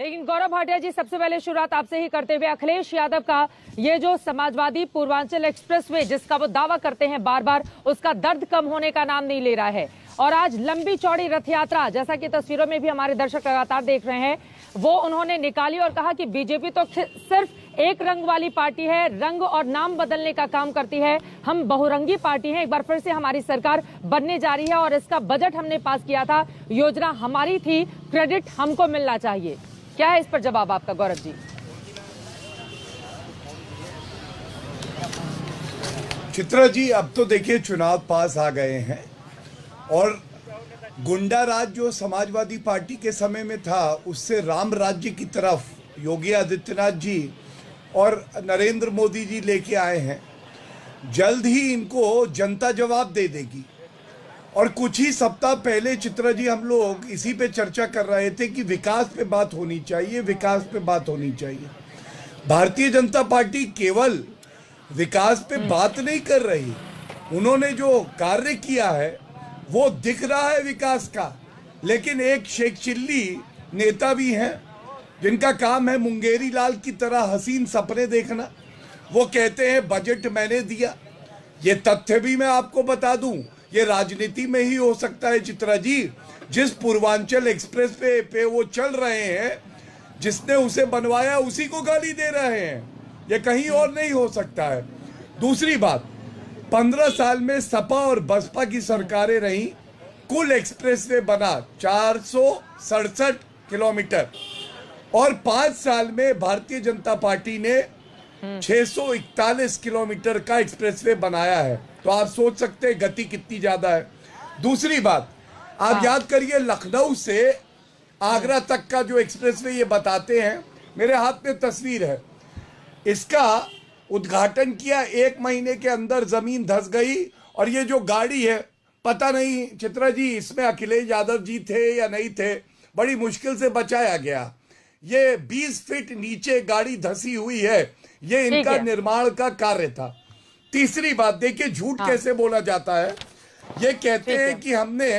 लेकिन गौरव भाटिया जी, सबसे पहले शुरुआत आपसे ही करते हुए, अखिलेश यादव का ये जो समाजवादी पूर्वांचल एक्सप्रेसवे जिसका वो दावा करते हैं बार बार, उसका दर्द कम होने का नाम नहीं ले रहा है। और आज लंबी चौड़ी रथ यात्रा, जैसा कि तस्वीरों में भी हमारे दर्शक लगातार देख रहे हैं, वो उन्होंने निकाली और कहा कि बीजेपी तो सिर्फ एक रंग वाली पार्टी है, रंग और नाम बदलने का काम करती है। हम बहुरंगी पार्टी हैं, एक बार फिर से हमारी सरकार बनने जा रही है और इसका बजट हमने पास किया था, योजना हमारी थी, क्रेडिट हमको मिलना चाहिए। क्या है इस पर जवाब आपका गौरव जी? चित्रा जी, अब तो देखिए चुनाव पास आ गए हैं और गुंडा राज जो समाजवादी पार्टी के समय में था, उससे राम राज्य की तरफ योगी आदित्यनाथ जी और नरेंद्र मोदी जी लेके आए हैं। जल्द ही इनको जनता जवाब दे देगी। और कुछ ही सप्ताह पहले चित्रा जी हम लोग इसी पे चर्चा कर रहे थे कि विकास पे बात होनी चाहिए, विकास पे बात होनी चाहिए। भारतीय जनता पार्टी केवल विकास पे बात नहीं कर रही, उन्होंने जो कार्य किया है वो दिख रहा है विकास का। लेकिन एक शेख चिल्ली नेता भी हैं जिनका काम है मुंगेरी लाल की तरह हसीन सपने देखना। वो कहते हैं बजट मैंने दिया। ये तथ्य भी मैं आपको बता दूं, ये राजनीति में ही हो सकता है चित्रा जी। जिस पूर्वांचल एक्सप्रेस पे वो चल रहे हैं, जिसने उसे बनवाया उसी को गाली दे रहे हैं। ये कहीं और नहीं हो सकता है। दूसरी बात, 15 साल में सपा और बसपा की सरकारें रही, कुल एक्सप्रेसवे बना 467 किलोमीटर और 5 साल में भारतीय जनता पार्टी ने 641 किलोमीटर का एक्सप्रेसवे बनाया है। तो आप सोच सकते हैं गति कितनी ज्यादा है। दूसरी बात, आप याद करिए लखनऊ से आगरा तक का जो एक्सप्रेसवे ये बताते हैं, मेरे हाथ में तस्वीर है, इसका उद्घाटन किया 1 महीने के अंदर जमीन धंस गई। और ये जो गाड़ी है, पता नहीं चित्रा जी इसमें अखिलेश यादव जी थे या नहीं थे, बड़ी मुश्किल से बचाया गया। ये 20 फीट नीचे गाड़ी धंसी हुई है, ये इनका निर्माण का कार्य था। तीसरी बात देखिए, झूठ कैसे बोला जाता है। ये कहते हैं कि हमने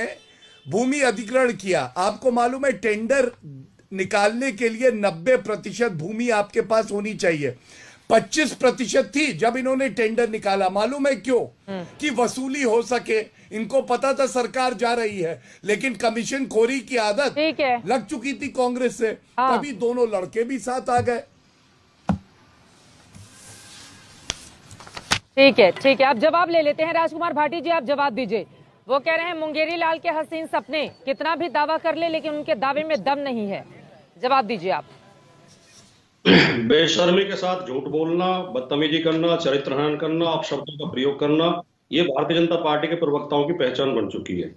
भूमि अधिग्रहण किया। आपको मालूम है टेंडर निकालने के लिए 90% भूमि आपके पास होनी चाहिए। 25% थी जब इन्होंने टेंडर निकाला। मालूम है क्यों? कि वसूली हो सके। इनको पता था सरकार जा रही है, लेकिन कमीशन खोरी की आदत लग चुकी थी कांग्रेस से, तभी दोनों लड़के भी साथ आ गए। ठीक है, आप जवाब ले लेते हैं। राजकुमार भाटी जी, आप जवाब दीजिए। वो कह रहे हैं मुंगेरी लाल के हसीन सपने, कितना भी दावा कर ले लेकिन उनके दावे में दम नहीं है। जवाब दीजिए आप। बेशर्मी के साथ झूठ बोलना, बदतमीजी करना, चरित्रहनन करना, अपशब्दों का प्रयोग करना, ये भारतीय जनता पार्टी के प्रवक्ताओं की पहचान बन चुकी है।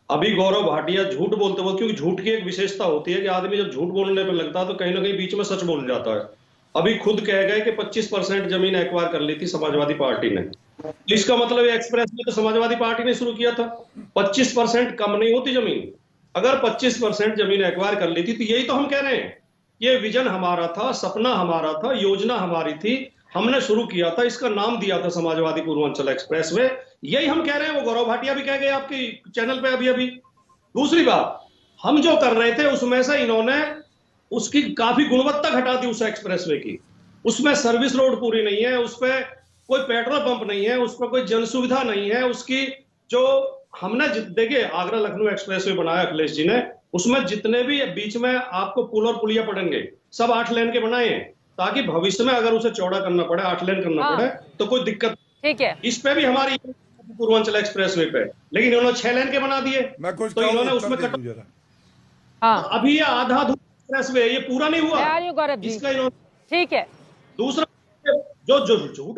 अभी गौरव भाटिया झूठ बोलते हुए, क्योंकि झूठ की एक विशेषता होती है कि आदमी जब झूठ बोलने पर लगता है तो कहीं ना कहीं बीच में सच बोल जाता है। अभी खुद कह गए कि 25% जमीन एक्वायर कर ली थी समाजवादी पार्टी ने। इसका मतलब एक्सप्रेस में तो समाजवादी पार्टी ने शुरू किया था। 25% कम नहीं होती जमीन। अगर 25% जमीन एक्वायर कर ली थी तो यही तो हम कह रहे हैं, ये विजन हमारा था, सपना हमारा था, योजना हमारी थी, हमने शुरू किया था, इसका नाम दिया था समाजवादी पूर्वांचल एक्सप्रेसवे। यही हम कह रहे हैं, वो गौरव भाटिया भी कह गए आपके चैनल पे अभी। दूसरी बात, हम जो कर रहे थे उसमें से इन्होंने उसकी काफी गुणवत्ता घटा दी उस एक्सप्रेसवे की। उसमें सर्विस रोड पूरी नहीं है, उस पर कोई पेट्रोल पंप नहीं है, उस पर कोई जन सुविधा नहीं है। उसकी जो हमने देखिए आगरा लखनऊ एक्सप्रेसवे बनाया अखिलेश जी ने, उसमें जितने भी बीच में आपको पुल और पुलिया पड़ेंगे सब 8 लेन के बनाए हैं, ताकि भविष्य में अगर उसे चौड़ा करना पड़े, 8 लेन करना पड़े तो कोई दिक्कत। ठीक है, इस पे भी हमारी पूर्वांचल एक्सप्रेसवे पे, लेकिन इन्होंने 6 लेन के बना दिए। तो इन्होंने उसमें अभी ये आधा एक्सप्रेसवे, ये पूरा नहीं हुआ इसका। इन्होंने ठीक है, दूसरा जो झूठ